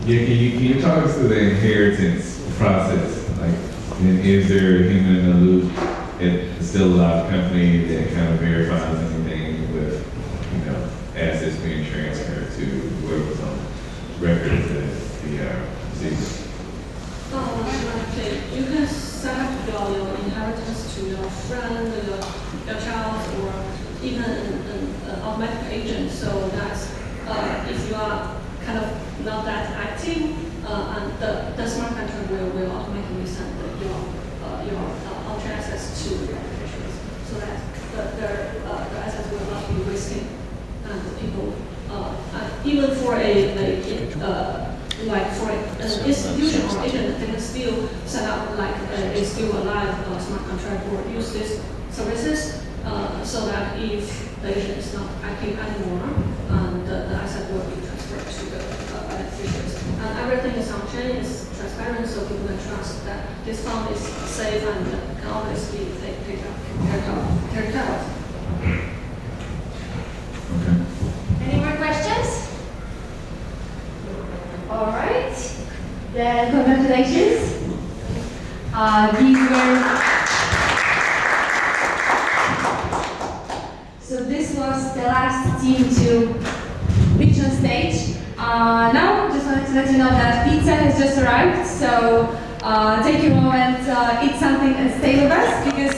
Yeah, can you talk us through the inheritance process? Like, and is there a human in the loop? It still allows the company that kind of verifies anything with, assets being transferred to whoever's on record as the receiver. Okay. You can set up your inheritance to your friend, your child, or even an automatic agent. So that if you are kind of not that active, and the smart contract will automatically send your ultra access to the applications, so that the assets will not be wasted, and people even for like for an institution or agent, they can still set up like a still alive smart contract or use these services, so that if the agent is not active anymore, the asset will be transferred to the beneficiaries. And everything is on chain, is transparent, so people can trust that this fund is safe and can always be taken care of. Any more questions? All right. Then congratulations. These were. So this was the last team to reach on stage. Now, just wanted to let you know that pizza has just arrived. So take a moment, eat something, and stay with us because.